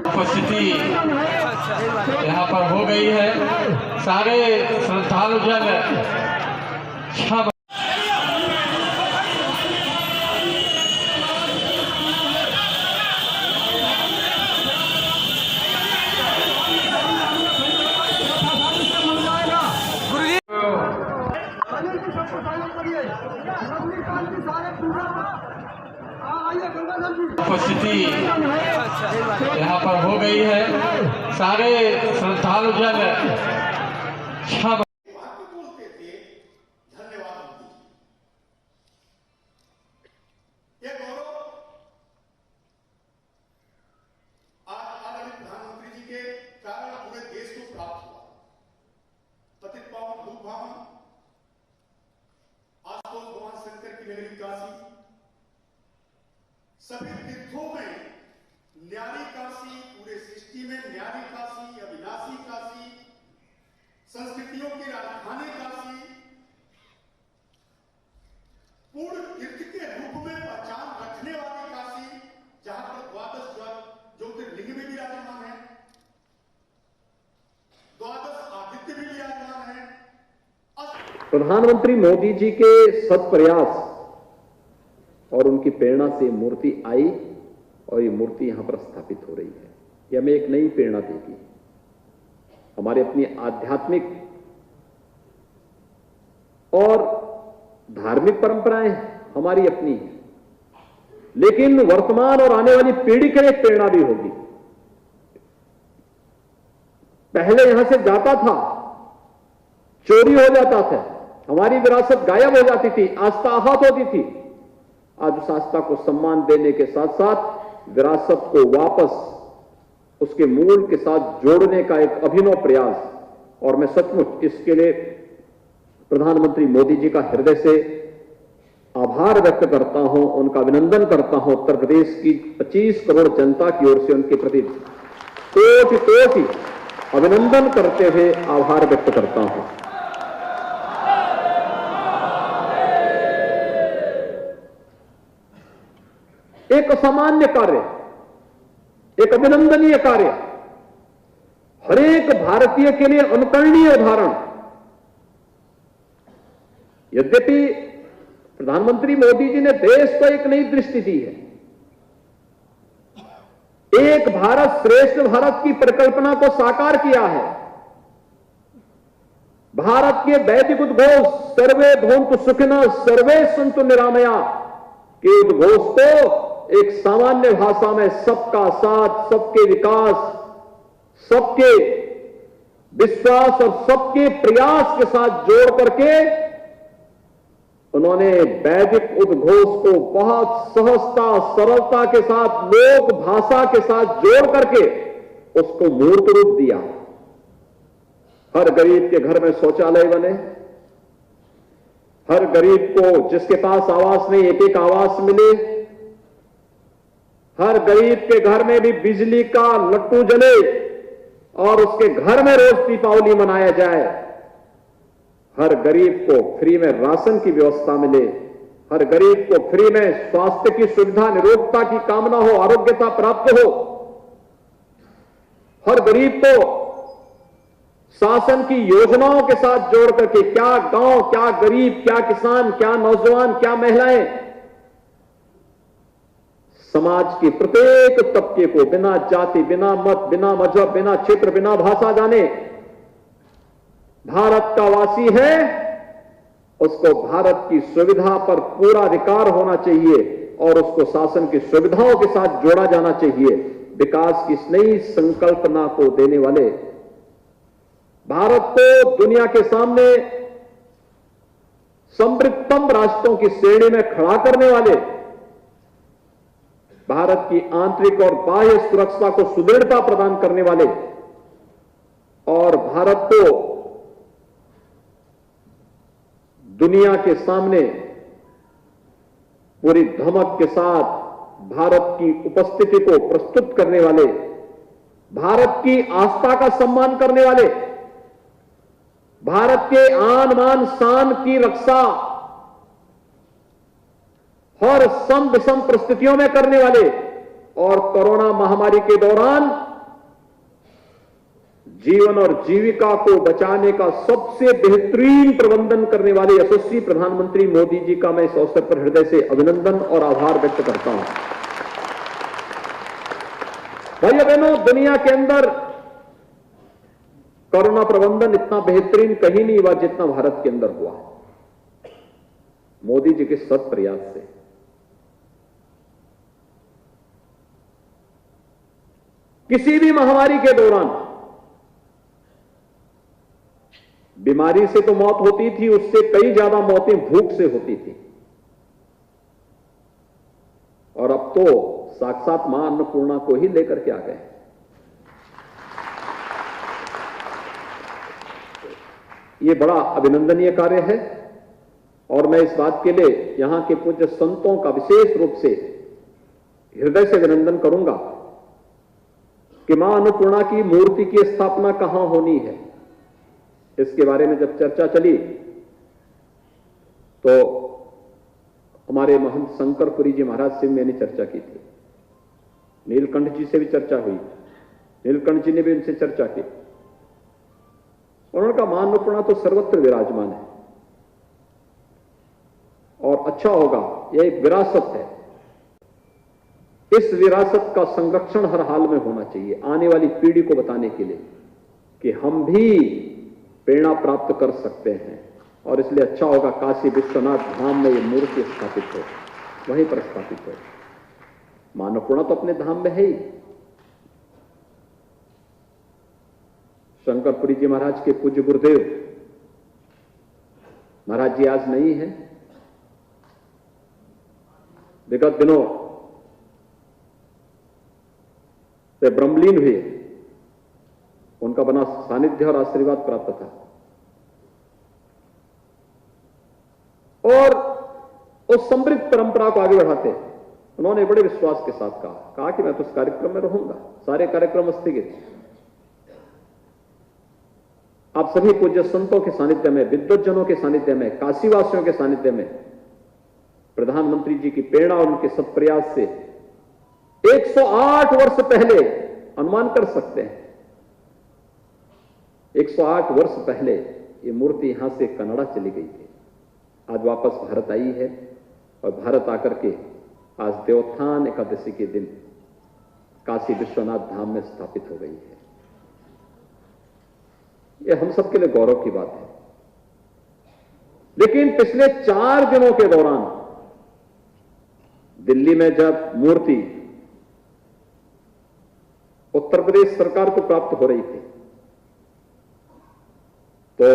उपस्थिति यहाँ पर हो गई है। सारे श्रद्धालु जन उपस्थिति यहाँ पर हो गई है। सारे श्रद्धालु जन सभी तीर्थों में न्यारी काशी, पूरे सृष्टि में न्यारी काशी, अविनाशी काशी, संस्कृतियों की राजधानी काशी, पूर्ण तीर्थ के रूप में पहचान रखने वाली काशी, जहां पर द्वादश ज्योतिर्लिंग भी विराजमान है, द्वादश आदित्य भी विराजमान है। प्रधानमंत्री मोदी जी के सत प्रयास और उनकी प्रेरणा से मूर्ति आई और ये मूर्ति यहां पर स्थापित हो रही है। ये हमें एक नई प्रेरणा देगी। हमारे अपनी आध्यात्मिक और धार्मिक परंपराएं हमारी अपनी हैं, लेकिन वर्तमान और आने वाली पीढ़ी के लिए प्रेरणा भी होगी। पहले यहां से जाता था, चोरी हो जाता था, हमारी विरासत गायब हो जाती थी, आस्था आहत होती थी। आज उस आस्था को सम्मान देने के साथ साथ विरासत को वापस उसके मूल के साथ जोड़ने का एक अभिनव प्रयास, और मैं सचमुच इसके लिए प्रधानमंत्री मोदी जी का हृदय से आभार व्यक्त करता हूं, उनका अभिनंदन करता हूं। उत्तर प्रदेश की 25 करोड़ जनता की ओर से उनके प्रति कोटि कोटि अभिनंदन करते हुए आभार व्यक्त करता हूं। एक असामान्य कार्य, एक अभिनंदनीय कार्य, हर एक भारतीय के लिए अनुकरणीय उदाहरण। यद्यपि प्रधानमंत्री मोदी जी ने देश को एक नई दृष्टि दी है, एक भारत श्रेष्ठ भारत की परिकल्पना को साकार किया है। भारत के वैदिक उद्घोष सर्वे भवन्तु सुखिनः सर्वे सन्तु निरामया के उद्घोष को एक सामान्य भाषा में सबका साथ, सबके विकास, सबके विश्वास और सबके प्रयास के साथ जोड़ करके उन्होंने वैदिक उद्घोष को बहुत सहजता, सरलता के साथ, लोक भाषा के साथ जोड़ करके उसको मूर्त रूप दिया। हर गरीब के घर में शौचालय बने, हर गरीब को जिसके पास आवास नहीं एक एक आवास मिले, हर गरीब के घर में भी बिजली का लट्टू जले और उसके घर में रोज दीपावली मनाया जाए, हर गरीब को फ्री में राशन की व्यवस्था मिले, हर गरीब को फ्री में स्वास्थ्य की सुविधा, निरोगता की कामना हो, आरोग्यता प्राप्त हो, हर गरीब को शासन की योजनाओं के साथ जोड़ करके, क्या गांव, क्या गरीब, क्या किसान, क्या नौजवान, क्या महिलाएं, समाज के प्रत्येक तबके को बिना जाति, बिना मत, बिना मजहब, बिना क्षेत्र, बिना भाषा जाने भारत का वासी है, उसको भारत की सुविधा पर पूरा अधिकार होना चाहिए और उसको शासन की सुविधाओं के साथ जोड़ा जाना चाहिए। विकास की इस नई संकल्पना को देने वाले, भारत को दुनिया के सामने समृद्धतम राष्ट्रों की श्रेणी में खड़ा करने वाले, भारत की आंतरिक और बाह्य सुरक्षा को सुदृढ़ता प्रदान करने वाले और भारत को दुनिया के सामने पूरी धमक के साथ भारत की उपस्थिति को प्रस्तुत करने वाले, भारत की आस्था का सम्मान करने वाले, भारत के आन बान शान की रक्षा हर सम विषम परिस्थितियों में करने वाले और कोरोना महामारी के दौरान जीवन और जीविका को बचाने का सबसे बेहतरीन प्रबंधन करने वाले यशस्वी प्रधानमंत्री मोदी जी का मैं इस अवसर पर हृदय से अभिनंदन और आभार व्यक्त करता हूं। भाइयों बहनों, दुनिया के अंदर कोरोना प्रबंधन इतना बेहतरीन कहीं नहीं हुआ जितना भारत के अंदर हुआ मोदी जी के सत प्रयास से। किसी भी महामारी के दौरान बीमारी से तो मौत होती थी, उससे कई ज्यादा मौतें भूख से होती थी। और अब तो साक्षात मां अन्नपूर्णा को ही लेकर के आ गए। ये बड़ा अभिनंदनीय कार्य है और मैं इस बात के लिए यहां के पूज्य संतों का विशेष रूप से हृदय से अभिनंदन करूंगा कि मां अन्नपूर्णा की मूर्ति की स्थापना कहां होनी है। इसके बारे में जब चर्चा चली तो हमारे महंत शंकरपुरी जी महाराज से मैंने चर्चा की थी, नीलकंठ जी से भी चर्चा हुई, नीलकंठ जी ने भी उनसे चर्चा की। उन्होंने कहा मां अन्नपूर्णा तो सर्वत्र विराजमान है और अच्छा होगा, यह एक विरासत है, इस विरासत का संरक्षण हर हाल में होना चाहिए आने वाली पीढ़ी को बताने के लिए कि हम भी प्रेरणा प्राप्त कर सकते हैं। और इसलिए अच्छा होगा काशी विश्वनाथ धाम में ये मूर्ति स्थापित हो, वहीं पर स्थापित हो। मां अन्नपूर्णा तो अपने धाम में है ही। शंकरपुरी जी महाराज के पूज्य गुरुदेव महाराज जी आज नहीं है, विगत दिनों वे ब्रह्मलीन हुए, उनका बना सानिध्य और आशीर्वाद प्राप्त था। और उस समृद्ध परंपरा को आगे बढ़ाते उन्होंने बड़े विश्वास के साथ कहा कि मैं तो उस कार्यक्रम में रहूंगा, सारे कार्यक्रम स्थगित। आप सभी पूज्य संतों के सानिध्य में, विद्वज्जनों के सानिध्य में, काशीवासियों के सानिध्य में प्रधानमंत्री जी की प्रेरणा और उनके सत्प्रयास से 108 वर्ष पहले अनुमान कर सकते हैं, 108 वर्ष पहले ये मूर्ति यहां से कनाडा चली गई थी, आज वापस भारत आई है और भारत आकर के आज देवोत्थान एकादशी के दिन काशी विश्वनाथ धाम में स्थापित हो गई है। यह हम सबके लिए गौरव की बात है। लेकिन पिछले 4 दिनों के दौरान दिल्ली में जब मूर्ति उत्तर प्रदेश सरकार को प्राप्त हो रही थी तो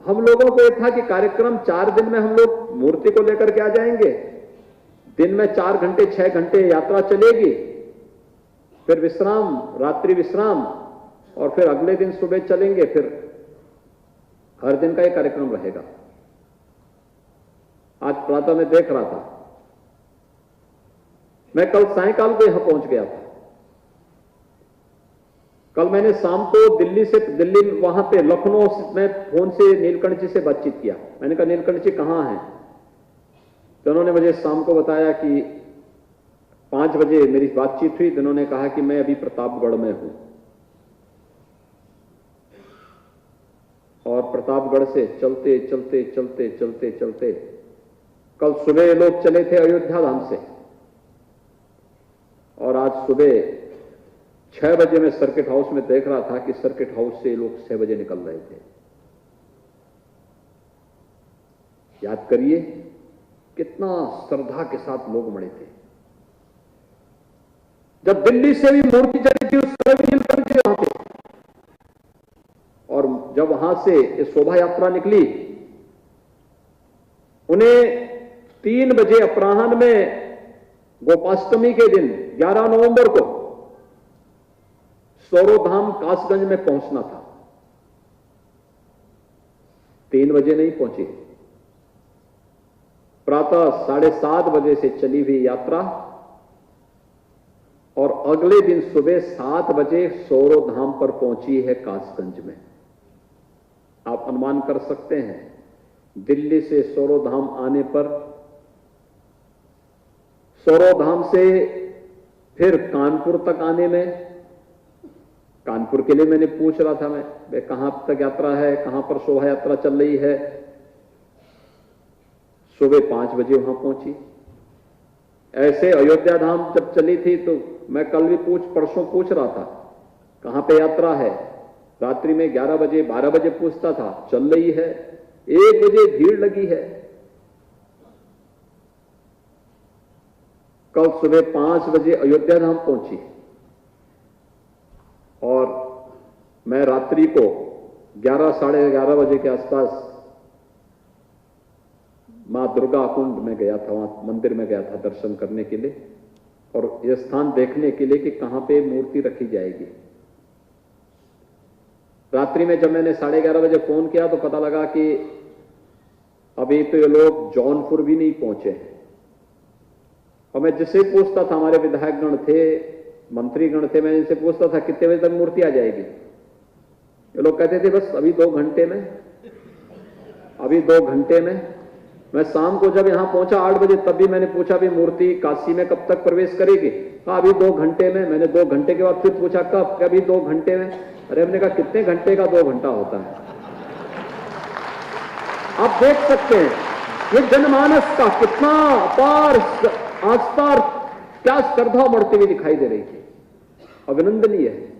हम लोगों को यह था कि कार्यक्रम 4 दिन में हम लोग मूर्ति को लेकर के आ जाएंगे, दिन में 4 घंटे 6 घंटे यात्रा चलेगी, फिर विश्राम, रात्रि विश्राम और फिर अगले दिन सुबह चलेंगे, फिर हर दिन का यह कार्यक्रम रहेगा। आज प्रातः में देख रहा था, मैं कल सायंकाल को यहां पहुंच गया था। कल मैंने शाम को दिल्ली वहां पे लखनऊ में फोन से नीलकंठ जी से बातचीत किया। मैंने कहा नीलकंठ जी कहां हैं? तो उन्होंने मुझे शाम को बताया कि 5 बजे मेरी बातचीत हुई तो उन्होंने कहा कि मैं अभी प्रतापगढ़ में हूं और प्रतापगढ़ से चलते चलते चलते चलते चलते कल सुबह लोग चले थे अयोध्या धाम से और आज सुबह 6 बजे मैं सर्किट हाउस में देख रहा था कि सर्किट हाउस से लोग 6 बजे निकल रहे थे। याद करिए कितना श्रद्धा के साथ लोग मरे थे। जब दिल्ली से भी मूर्ति चली थी उस समय भी नीलकंठ जी वहां पे, और जब वहां से इस शोभा यात्रा निकली उन्हें 3 बजे अपराह्न में गोपाष्टमी के दिन 11 नवंबर को सौरोधाम कासगंज में पहुंचना था। 3 बजे नहीं पहुंचे, प्रातः 7:30 बजे से चली हुई यात्रा और अगले दिन सुबह 7 बजे सौरोधाम पर पहुंची है कासगंज में। आप अनुमान कर सकते हैं दिल्ली से सौरोधाम आने पर सौरोधाम से फिर कानपुर तक आने में, कानपुर के लिए मैंने पूछ रहा था मैं कहां तक यात्रा है, कहां पर शोभा यात्रा चल रही है। सुबह 5 बजे वहां पहुंची। ऐसे अयोध्या धाम जब चली थी तो मैं कल भी परसों पूछ रहा था कहां पे यात्रा है। रात्रि में 11 बजे 12 बजे पूछता था, चल रही है। 1 बजे भीड़ लगी है। कल सुबह 5 बजे अयोध्या धाम पहुंची और मैं रात्रि को 11 साढ़े 11 बजे के आसपास मां दुर्गा कुंड में गया था, वहां मंदिर में गया था दर्शन करने के लिए और यह स्थान देखने के लिए कि कहां पे मूर्ति रखी जाएगी। रात्रि में जब मैंने 11:30 बजे फोन किया तो पता लगा कि अभी तो ये लोग जौनपुर भी नहीं पहुंचे हैं। और मैं जिससे पूछता था, हमारे विधायक गण थे, मंत्री गण थे, मैं इनसे पूछता था कितने बजे तक मूर्ति आ जाएगी। ये लोग कहते थे बस अभी 2 घंटे में, अभी 2 घंटे में। मैं शाम को जब यहां पहुंचा 8 बजे, तब भी मैंने पूछा भी मूर्ति काशी में कब तक प्रवेश करेगी। हाँ अभी 2 घंटे में। मैंने 2 घंटे के बाद फिर पूछा कब, अभी 2 घंटे में। अरे हमने कहा कितने घंटे का 2 घंटा होता है। आप देख सकते हैं ये जनमानस का कितना अपार आस्था, क्या श्रद्धा बढ़ती हुई दिखाई दे रही थी, अभिनंदनीय है।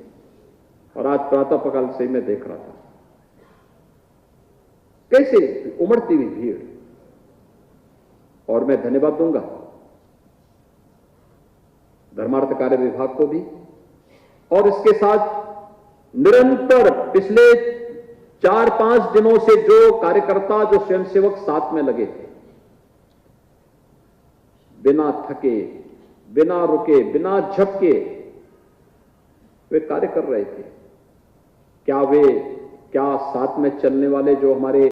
और आज प्रातः काल से मैं देख रहा था कैसे उमड़ती हुई भीड़। और मैं धन्यवाद दूंगा धर्मार्थ कार्य विभाग को भी, और इसके साथ निरंतर पिछले 4-5 दिनों से जो कार्यकर्ता, जो स्वयंसेवक साथ में लगे थे, बिना थके, बिना रुके, बिना झपके वे कार्य कर रहे थे। क्या साथ में चलने वाले जो हमारे